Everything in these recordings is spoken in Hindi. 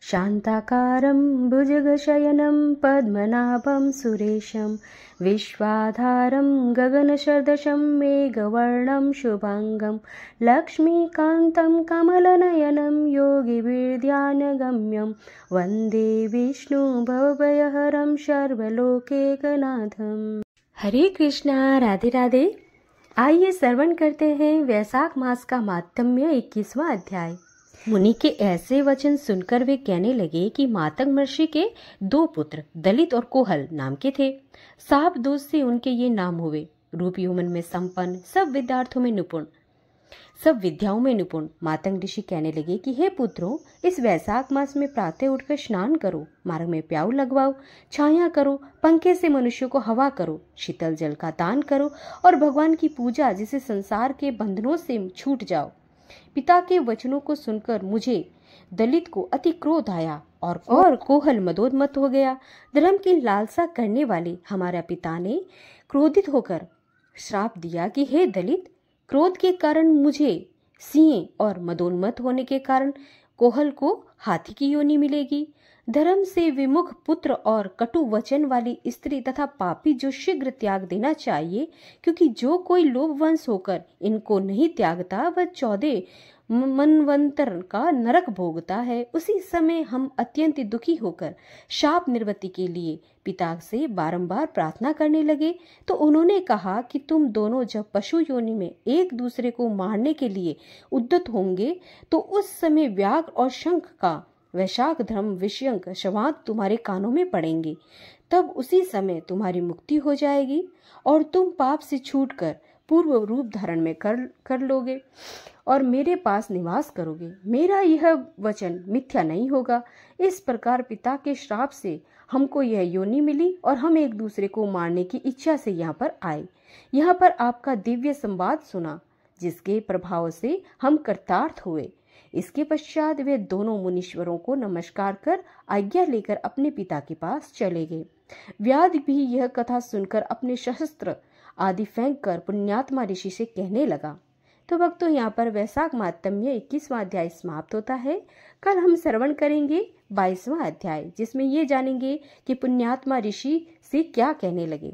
शान्ताकारं भुजगशयनं पद्मनाभं सुरेशं विश्वाधारं गगनसदृशं मेघवर्णं शुभांगं लक्ष्मीकान्तं कमलनयनं योगिभिर्ध्यानगम्यं वन्दे विष्णु भवभयहरं सर्वलोकैकनाथम्। हरे कृष्णा, राधे राधे। आइए श्रवण करते हैं वैशाख मास का मातम्य 21वां अध्याय। मुनि के ऐसे वचन सुनकर वे कहने लगे कि मातंग महर्षि के 2 पुत्र दलित और कोहल नाम के थे। साप दोष से उनके ये नाम हुए। रूप यौवन में संपन्न, सब विद्याओं में निपुण मातंग ऋषि कहने लगे कि हे पुत्रों, इस वैशाख मास में प्रातः उठकर स्नान करो, मार्ग में प्याऊ लगवाओ, छाया करो, पंखे से मनुष्यों को हवा करो, शीतल जल का दान करो और भगवान की पूजा, जिसे संसार के बंधनों से छूट जाओ। पिता के वचनों को सुनकर मुझे दलित को अति क्रोध आया और कोहल मदोन्मत्त हो गया। धर्म की लालसा करने वाले हमारा पिता ने क्रोधित होकर श्राप दिया कि हे दलित, क्रोध के कारण मुझे सिंह और मदोन्मत्त होने के कारण कोहल को हाथी की योनि मिलेगी। धर्म से विमुख पुत्र और कटु वचन वाली स्त्री तथा पापी जो शीघ्र त्याग देना चाहिए, क्योंकि जो कोई लोभवंश होकर इनको नहीं त्यागता वह 14 मनवंतर का नरक भोगता है। उसी समय हम अत्यंत दुखी होकर शाप निवृत्ति के लिए पिता से बारंबार प्रार्थना करने लगे। तो उन्होंने कहा कि तुम दोनों जब पशु योनि में एक दूसरे को मारने के लिए उद्यत होंगे तो उस समय व्याघ्र और शंख का वैशाख धर्म विषयक संवाद तुम्हारे कानों में पड़ेंगे। तब उसी समय तुम्हारी मुक्ति हो जाएगी और तुम पाप से छूटकर पूर्व रूप धारण में कर लोगे और मेरे पास निवास करोगे। मेरा यह वचन मिथ्या नहीं होगा। इस प्रकार पिता के श्राप से हमको यह योनि मिली और हम एक दूसरे को मारने की इच्छा से यहाँ पर आए। यहाँ पर आपका दिव्य संवाद सुना, जिसके प्रभाव से हम कृतार्थ हुए। इसके पश्चात वे दोनों मुनीश्वरों को नमस्कार कर आज्ञा लेकर अपने पिता के पास चले गए। व्याध भी यह कथा सुनकर अपने शस्त्र आदि फेंक कर पुण्यात्मा ऋषि से कहने लगा। तो भक्तों, यहाँ पर वैशाख मातम्य 21वां अध्याय समाप्त होता है। कल हम श्रवण करेंगे 22वां अध्याय, जिसमें ये जानेंगे कि पुण्यात्मा ऋषि से क्या कहने लगे।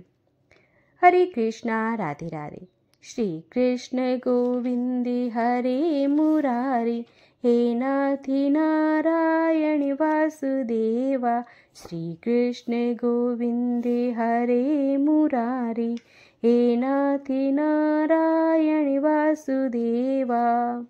हरे कृष्णा, राधे राधे। श्री कृष्ण गोविंदे हरे मुरारे, हे नाथी नारायण वासुदेवा। श्री कृष्ण गोविंदे हरे मुरारे, हे नाथी नारायण वासुदेवा।